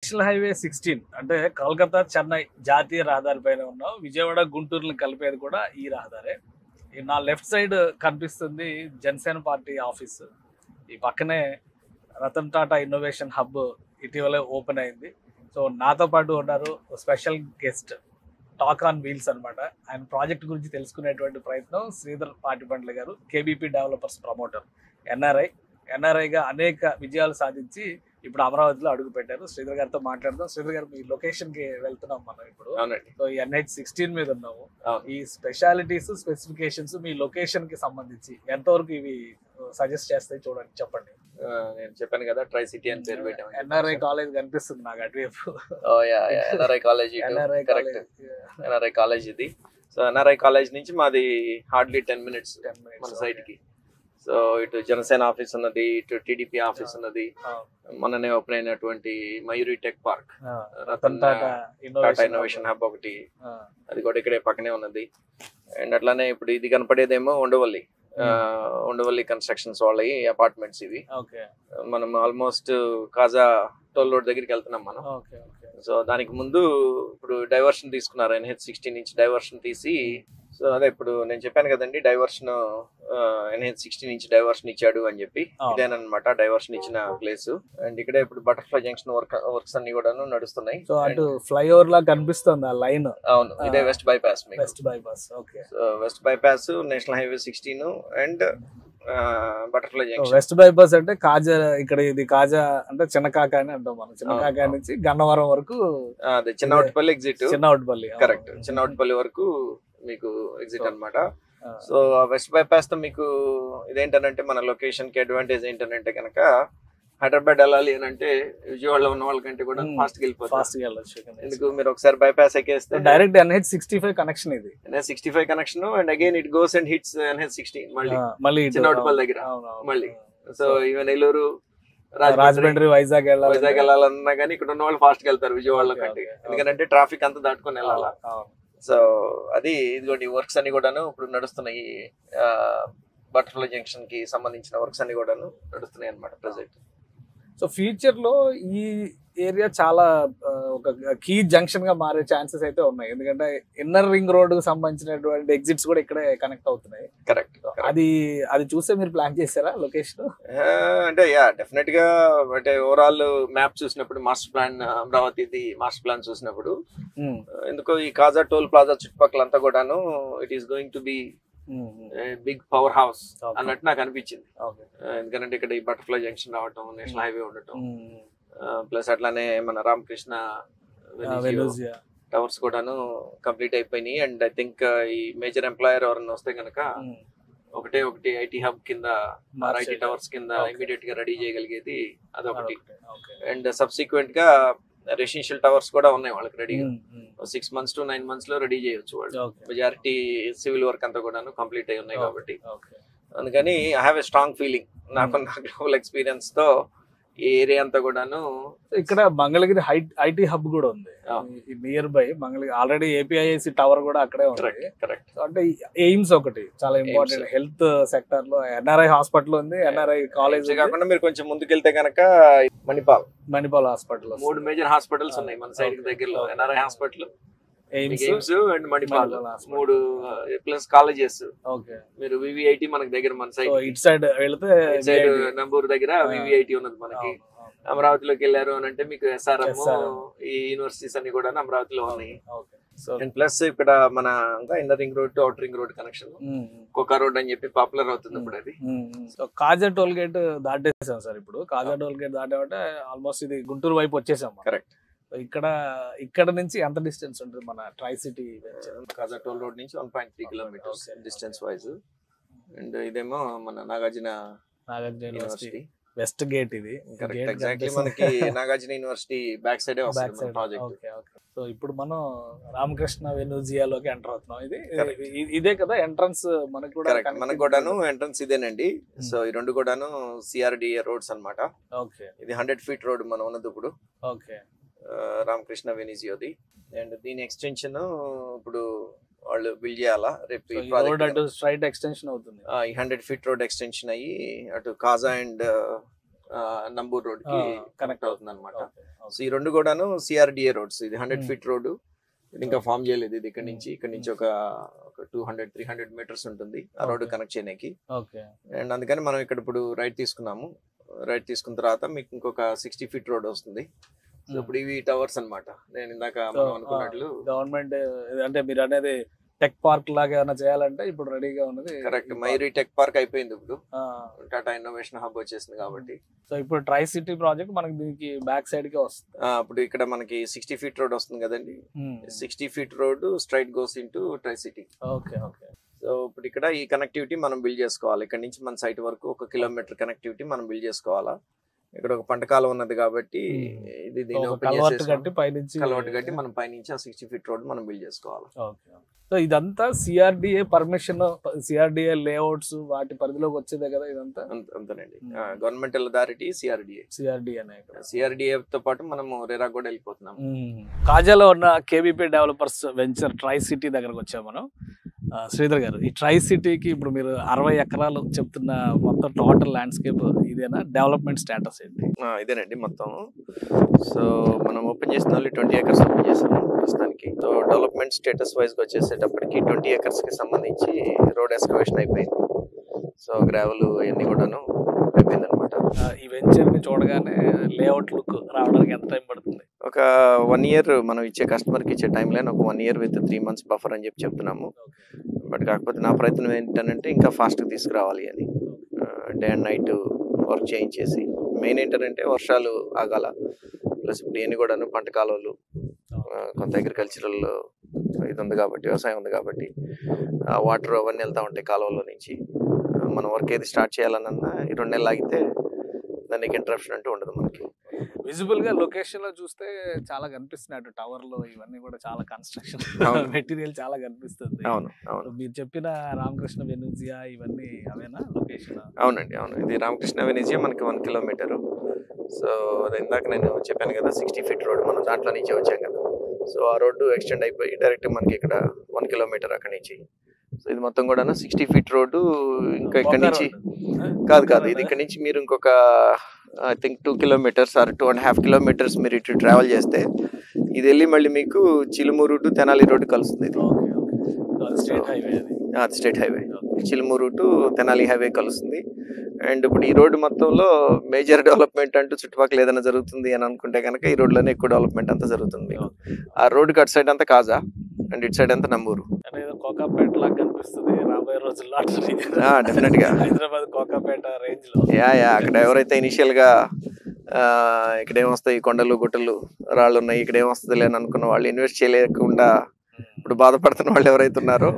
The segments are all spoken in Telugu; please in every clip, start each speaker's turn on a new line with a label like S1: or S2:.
S1: నేషనల్ హైవే 16 అంటే కోల్కతా చెన్నై జాతీయ రహదారి పైన ఉన్నాం. విజయవాడ గుంటూరుని కలిపేది కూడా ఈ రహదారే. నా లెఫ్ట్ సైడ్ కనిపిస్తుంది జనసేన పార్టీ ఆఫీస్. ఈ పక్కనే రతన్ టాటా ఇన్నోవేషన్ హబ్ ఇటీవలే ఓపెన్ అయింది. సో నాతో పాటు ఉన్నారు special guest, talk on wheels అనమాట. ఆయన ప్రాజెక్ట్ గురించి తెలుసుకునేటువంటి ప్రయత్నం శ్రీధర్ పాటిబండ్ల గారు, కేబీపీ డెవలపర్స్ ప్రమోటర్, ఎన్ఆర్ఐగా అనేక విజయాలు సాధించి ఇప్పుడు అమరావతిలో అడుగు పెట్టారు. శ్రీధర్ గారితో మాట్లాడదాం. శ్రీధర్ గారు, మీ లొకేషన్ కి వెళ్తున్నాం మనం ఇప్పుడు. సో ఈ NH16 మీద ఉన్నాము. ఈ స్పెషాలిటీస్, స్పెసిఫికేషన్స్ మీ లొకేషన్ కి సంబంధించి ఎంతవరకు ఇవి సజెస్ట్ చేస్తాయి చూడండి, చెప్పండి.
S2: నేను చెప్పాను కదా, ట్రై సిటీ అని పేరు పెట్టాము.
S1: ఎన్ఆర్ఐ కాలేజ్ కనిపిస్తుంది నాకు అటువైపు.
S2: NRI college, correct, NRI college ఇది. సో ఎన్ఆర్ఐ కాలేజ్ నుంచి మాది హార్డ్లీ 10 minutes మన సైడ్ కి. సో ఇటు జనసేన ఆఫీస్ ఉన్నది, ఇటు టీడీపీ ఆఫీస్ ఉన్నది, మననే ఓపెన్ అయినటువంటి Mayuri tech park, Ratan Tata innovation hub ఒకటి, అది కూడా ఇక్కడే పక్కనే ఉన్నది. అండ్ అట్లానే ఇప్పుడు ఇది కనపడేదేమో ఉండవల్లి కన్స్ట్రక్షన్స్ వాళ్ళవి అపార్ట్మెంట్స్ ఇవి. మనం ఆల్మోస్ట్ కాజా టోల్ రోడ్ దగ్గరికి వెళ్తున్నాం మనం. సో దానికి ముందు ఇప్పుడు డైవర్షన్ తీసుకున్నారు, NH16 నుంచి డైవర్షన్ తీసి. సో అదే ఇప్పుడు నేను చెప్పాను కదండి, డైవర్షన్ NH16 నుంచి డైవర్షన్ ఇచ్చాడు అని చెప్పి, ఇదేనమాట డైవర్షన్ ఇచ్చిన ప్లేస్. అండ్ ఇక్కడ ఇప్పుడు బటర్ఫ్లై జంక్షన్ వర్క్స్ అన్ని కూడా నడుస్తున్నాయి.
S1: సో అటు ఫ్లైఓవర్ లా కనిపిస్తుంది ఆ లైన్.
S2: అవును, ఇదే west bypass. West bypass, national highway 16 and butterfly junction.
S1: West bypass అంటే కాజా, ఇక్కడ ఇది కాజా అంటే చిన్నకాక అని అంటాం మనం. చిన్నకాక నుంచి గన్నవరం వరకు
S2: అదే చిన్నవటిపల్లి ఎగ్జిట్.
S1: చిన్నవటిపల్లి,
S2: కరెక్ట్, చిన్నవటిపల్లి వరకు మీకు ఎగ్జిట్ అన్నమాట. సో వెస్ట్ బైపాస్ తో మీకు ఇదేంటంటే మన లొకేషన్ కి అడ్వాంటేజ్ ఏంటంటే కనుక, హైదరాబాద్ వెళ్ళాలి అని అంటే విజయవాడలో ఉన్న వాళ్ళకంటే కూడా ఫాస్ట్ గా వెళ్ళిపోతుంది. ఎందుకు, మీరు ఒకసారి బైపాస్ ఎక్కేస్తే
S1: డైరెక్ట్ NH65 కనెక్షన్, ఇది
S2: NH65 connection. And again it goes and hits NH16 మళ్ళీ చిన్నవటిపల్లి దగ్గర మళ్ళీ. సో ఈవెన్ నెల్లూరు,
S1: రాజమండ్రి, వైజాగ్
S2: వెళ్ళాలన్నా కానీ ఇక్కడ ఉన్న వాళ్ళు ఫాస్ట్ గా వెళ్తారు విజయవాడలో కంటే, ఎందుకంటే ట్రాఫిక్ అంతా దాటుకొని వెళ్ళాలా. సో అది ఇదిగోండి వర్క్స్ అన్ని కూడాను ఇప్పుడు నడుస్తున్నాయి. బటర్ఫ్లై జంక్షన్ కి సంబంధించిన వర్క్స్ అన్ని కూడాను నడుస్తున్నాయి అన్నమాట ప్రెజెంట్.
S1: సో ఫ్యూచర్ లో ఈ ఏరియా చాలా ఒక కీ జంక్షన్ గా మారే ఛాన్సెస్ అయితే ఉన్నాయి. ఎందుకంటే ఇన్నర్ రింగ్ రోడ్ కు సంబంధించినటువంటి ఎగ్జిట్స్ కూడా ఇక్కడే కనెక్ట్ అవుతున్నాయి.
S2: కరెక్ట్.
S1: అది చూసే మీరు ప్లాన్ చేశారా లొకేషన్?
S2: అంటే డెఫినెట్ గా, అంటే ఓవరాల్ మ్యాప్ చూసినప్పుడు, master plan Amaravati master plan చూసినప్పుడు, ఎందుకో ఈ కాజా టోల్ ప్లాజా చుట్టుపక్కలంతా కూడాను it is going to be big powerhouse అన్నట్టు నాకు అనిపించింది. ఎందుకంటే ఇక్కడ ఈ బటర్ఫ్లై జంక్షన్ రావటం, నేషనల్ హైవే ఉండటం, ప్లస్ అట్లానే మన రామకృష్ణ టవర్స్ కూడాను కంప్లీట్ అయిపోయినాయి. అండ్ ఐ థింక్ ఈ మేజర్ ఎంప్లాయర్ ఎవరన్నా వస్తే కనుక ఒకటి ఐటీ హబ్ కింద, ఐటీ టవర్స్ కింద ఇమీడియట్ గా రెడీ చేయగలిగేది అదొకటి. అండ్ సబ్సిక్వెంట్ గా రెసిడెన్షియల్ టవర్స్ కూడా ఉన్నాయి వాళ్ళకి రెడీగా. 6 months to 9 months లో రెడీ చేయొచ్చు వాళ్ళు. మెజారిటీ సివిల్ వర్క్ అంతా కూడా కంప్లీట్ అయి ఉన్నాయి కాబట్టి, అందుకని I have a strong feeling. నాకు గ్లోబల్ ఎక్స్పీరియన్స్ తో ఈ ఏరియా అంతా కూడాను.
S1: ఇక్కడ మంగళగిరి ఐటీ హబ్ కూడా ఉంది near by Mangalagiri. Already APIIC tower కూడా అక్కడే ఉంది.
S2: కరెక్ట్.
S1: అంటే ఎయిమ్స్ ఒకటి చాలా ఇంపార్టెంట్ హెల్త్ సెక్టర్ లో. NRI హాస్పిటల్ ఉంది, NRI కాలేజ్
S2: కాకుండా మీరు కొంచెం ముందుకెళ్తే కనుక మణిపాల్ హాస్పిటల్, 3 మేజర్ హాస్పిటల్స్ ఉన్నాయి మన సైడ్ దగ్గరలో. NRI hospital, aims and Manipal, 3 plus colleges. మీరు VVIT మనకి దగ్గర, మన సైడ్
S1: ఇటు సైడ్ వెళ్తే
S2: నంబూరు దగ్గర VVIT ఉన్నది మనకి. అమరావతిలోకి వెళ్ళారు అని అంటే మీకు SRM, ఈ యూనివర్సిటీస్ అన్ని కూడా అమరావతిలో ఉన్నాయి. అండ్ ప్లస్ ఇక్కడ మన inner ring road to outer ring road connection, Koka road అని చెప్పి పాపులర్ అవుతుంది ఇప్పుడు అది.
S1: కాజా టోల్ గేట్ దాటేసాం సార్. ఇప్పుడు కాజా టోల్ గేట్ దాటామంటే ఆల్మోస్ట్ ఇది గుంటూరు వైపు వచ్చేసాం.
S2: కరెక్ట్.
S1: ఇక్కడ నుంచి ఎంత డిస్టెన్స్ ఉంటుంది మన ట్రై సిటీ?
S2: కాజా టోల్ రోడ్ నుంచి 1.3 kilometers డిస్టెన్స్ వైజ్. అండ్ ఇదేమో మన నాగార్జున యూనివర్సిటీ
S1: వెస్ట్ గేట్. ఇది
S2: ఎగ్జాక్ట్లీ మనకి నాగార్జున యూనివర్సిటీ బ్యాక్ సైడ్ వస్తుంది ప్రాజెక్ట్.
S1: సో ఇప్పుడు మనం రామకృష్ణ వెనూజియాలోకి ఎంటర్ అవుతున్నాం. ఇదే కదా ఎంట్రన్స్ మనకు కూడా?
S2: మనకు కూడాను ఎంట్రన్స్ ఇదేనండి. సో ఈ రెండు కూడాను CRDA రోడ్స్ అన్నమాట. ఇది 100 feet రోడ్ మనం ఉన్నది ఇప్పుడు. రామకృష్ణ వెనిజియోది. అండ్ దీని ఎక్స్టెన్షన్ ఇప్పుడు వాళ్ళు బిల్డ్ చేయాలా రేపు.
S1: స్ట్రైట్ ఎక్స్టెన్షన్ అవుతుంది.
S2: 100 feet రోడ్ ఎక్స్టెన్షన్ అయ్యి అటు కాజా అండ్ నంబూర్ రోడ్ కి కనెక్ట్ అవుతుంది అనమాట. సో ఈ రెండు కూడాను సిఆర్డిఏ రోడ్స్. ఇది 100 ఫీట్ రోడ్డు, ఇది ఇంకా ఫామ్ చేయలేదు. ఇది ఇక్కడ నుంచి ఒక 200-300 మీటర్స్ ఉంటుంది ఆ రోడ్డు కనెక్ట్ చేయడానికి. అండ్ అందుకని మనం ఇక్కడ ఇప్పుడు రైట్ తీసుకున్నాము. రైట్ తీసుకున్న తర్వాత మీకు ఇంకొక 60 ఫీట్ రోడ్ వస్తుంది. సో ఇప్పుడు ఇవి టవర్స్ అన్నమాట. నేను ఇందాక మనం అనుకున్నట్లు
S1: గవర్నమెంట్ అంటే మీరు అనేది టెక్ పార్క్ లాగా ఏమైనా చేయాలంటే ఇప్పుడు రెడీగా ఉన్నది.
S2: కరెక్ట్, మైరీ టెక్ పార్క్ అయిపోయింది, ఇప్పుడు టాటా ఇన్నోవేషన్ హబ్ వచ్చేసింది కాబట్టి.
S1: సో ఇప్పుడు ట్రై సిటీ ప్రాజెక్ట్ మనకి దీనికి బ్యాక్ సైడ్ కే వస్తుంది.
S2: ఇప్పుడు ఇక్కడ మనకి 60 ఫీట్ రోడ్ వస్తుంది కదండి. 60 feet road straight goes into try city.
S1: Okay.
S2: So ఇప్పుడు ఇక్కడ ఈ కనెక్టివిటీ మనం బిల్డ్ చేసుకోవాలి. ఇక్కడ నుంచి మన సైట్ వరకు 1 కిలోమీటర్ కనెక్టివిటీ మనం బిల్డ్ చేసుకోవాలా. ఇక్కడ ఒక పంట కాలం ఉన్నది కాబట్టి ఇది దీన్ని ఓపెన్ చేసి కలవట్ కట్టి మనం పైనుంచి ఆ 60 ఫీట్ రోడ్ మనం బిల్డ్ చేసుకోవాలి.
S1: సో ఇదంతా సిఆర్డిఏ పర్మిషన్, సిఆర్డిఏ లేఅవుట్స్ వాటి పరిధిలోకి వచ్చేదే కదా ఇదంతా?
S2: అంతేనండి, గవర్నమెంటల్ అథారిటీ సిఆర్డిఏ తో పాటు మనము రెరా కూడా వెళ్ళిపోతున్నాం.
S1: కాజాలో ఉన్న KBP developers venture try city దగ్గరకు వచ్చాము మనం. శ్రీధర్ గారు, ఈ ట్రై సిటీకి ఇప్పుడు మీరు 60 ఎకరాలు చెప్తున్న మొత్తం టోటల్ ల్యాండ్స్కేప్ ఇదేనా? డెవలప్మెంట్ స్టేటస్ ఏంటి?
S2: ఇదేనండి మొత్తం. సో మనం ఓపెన్ చేసిన 20 ఎకర్స్ ఓపెన్ చేసాము ప్రస్తుతానికి. సో డెవలప్మెంట్ స్టేటస్ వైజ్ గా వచ్చేసేటప్పటికి 20 ఎకర్స్ కి సంబంధించి రోడ్ ఎక్స్కవేషన్ అయిపోయింది. సో గ్రావెల్ అవన్నీ కూడాను అయిపోయింది అనమాట.
S1: ఈ వెంచర్ ని చూడగానే లేఅవుట్ లుక్ రావడానికి ఎంత టైం పడుతుంది?
S2: ఒక 1 ఇయర్ మనం ఇచ్చే కస్టమర్ కి ఇచ్చే టైం లైన్ ఒక 1 ఇయర్ విత్ 3 months బఫర్ అని చెప్తున్నాము. బట్ కాకపోతే నా ప్రయత్నం ఏంటంటే ఇంకా ఫాస్ట్ గా తీసుకురావాలి అని, డే అండ్ నైట్ వర్క్ చేయించేసి. మెయిన్ ఏంటంటే వర్షాలు ఆగాల, ప్లస్ ఇప్పుడు ఇవన్నీ కూడాను పంట కాలువలు, కొంత అగ్రికల్చరల్ ఇది ఉంది కాబట్టి, వ్యవసాయం ఉంది కాబట్టి వాటర్ అవన్నీ వెళ్తూ ఉంటాయి కాలువల్లో నుంచి. మనం వర్క్ ఏది స్టార్ట్ చేయాలన్నా ఈ 2 నెలలు ఆగితే దానికి ఇంటరప్షన్ అంటూ ఉండదు మనకి.
S1: విజిబుల్ గా లొకేషన్ లో చూస్తే చాలా కనిపిస్తున్నాయి టవర్ లో ఇవన్నీ కూడా చాలా కన్స్ట్రక్షన్ మెటీరియల్ చాలా కనిపిస్తుంది.
S2: అవును,
S1: మీరు చెప్పిన రామకృష్ణ వెనూజియా ఇవన్నీ అవేనా లొకేషన్?
S2: అవునండి, అవును. ఇది రామకృష్ణ వెనూజియా మనకి 1 కిలోమీటర్. సో అది ఇందాక నేను చెప్పాను కదా 60 ఫీట్ రోడ్, మనం దాంట్లో నుంచి వచ్చాం కదా. సో ఆ రోడ్డు ఎక్స్టెండ్ అయిపోయి డైరెక్ట్ మనకి ఇక్కడ 1 కిలోమీటర్ అక్కడి నుంచి. సో ఇది మొత్తం కూడా 60 ఫీట్ రోడ్డు. ఇంకా ఇక్కడ నుంచి కాదు, ఇది ఇక్కడ నుంచి మీరు ఇంకొక I think 2 kilometers or 2.5 kilometers మీరు ఇటు ట్రావెల్ చేస్తే ఇది వెళ్ళి మళ్ళీ మీకు చిలుమూరు టు తెనాలి రోడ్డు కలుస్తుంది. అది state highway, Chilumuru to Tenali highway కలుస్తుంది. అండ్ ఇప్పుడు ఈ రోడ్డు మొత్తంలో మేజర్ డెవలప్మెంట్ అంటూ చుట్టుపక్కల ఏదైనా జరుగుతుంది అని అనుకుంటే కనుక ఈ రోడ్లోనే ఎక్కువ డెవలప్మెంట్ అంతా జరుగుతుంది. ఆ రోడ్డుకి అటు సైడ్ అంతా కాజా అండ్ ఇటు సైడ్ అంతా నంబూరు.
S1: కోకాపేట లాగా కనిపిస్తుంది రాబోయే రోజుల్లో.
S2: డెఫినెట్ గా
S1: హైదరాబాద్ కోకాపేట రేంజ్ లో.
S2: అక్కడ ఎవరైతే ఇనిషియల్ గా ఇక్కడ ఏమొస్తాయి కొండలు గుట్టలు రాళ్ళు ఉన్నాయి, ఇక్కడ ఏమొస్తుంది అని అనుకున్న వాళ్ళు, ఇన్వెస్ట్ చేయలేకుండా ఇప్పుడు బాధపడుతున్న వాళ్ళు ఎవరైతే ఉన్నారో,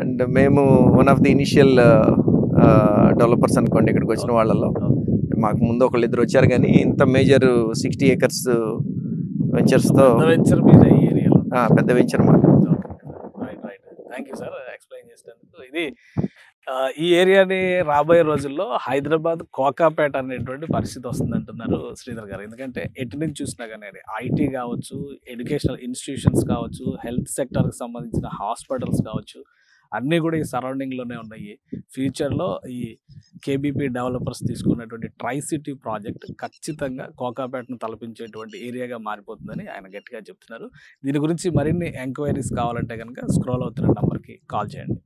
S2: అండ్ మేము one of the initial developers అనుకోండి ఇక్కడికి వచ్చిన వాళ్ళలో. మాకు ముందు 1-2 వచ్చారు, కానీ ఇంత మేజర్ 60 acres వెంచర్స్ తో పెద్ద వెంచర్ మాట.
S1: థ్యాంక్ యూ సార్ ఎక్స్ప్లెయిన్ చేసినందుకు. ఇది ఈ ఏరియాని రాబోయే రోజుల్లో హైదరాబాద్ కోకాపేట అనేటువంటి పరిస్థితి వస్తుంది అంటున్నారు శ్రీధర్ గారు. ఎందుకంటే ఎటు నుంచి చూసినా కానీ ఐటీ కావచ్చు, ఎడ్యుకేషనల్ ఇన్స్టిట్యూషన్స్ కావచ్చు, హెల్త్ సెక్టర్కి సంబంధించిన హాస్పిటల్స్ కావచ్చు, అన్నీ కూడా ఈ సరౌండింగ్లోనే ఉన్నాయి. ఫ్యూచర్లో ఈ కేబీపీ డెవలపర్స్ తీసుకున్నటువంటి ట్రై సిటీ ప్రాజెక్ట్ ఖచ్చితంగా కోకాపేటను తలపించేటువంటి ఏరియాగా మారిపోతుందని ఆయన గట్టిగా చెప్తున్నారు. దీని గురించి మరిన్ని ఎంక్వైరీస్ కావాలంటే కనుక స్క్రోల్ అవుతున్న నెంబర్కి కాల్ చేయండి.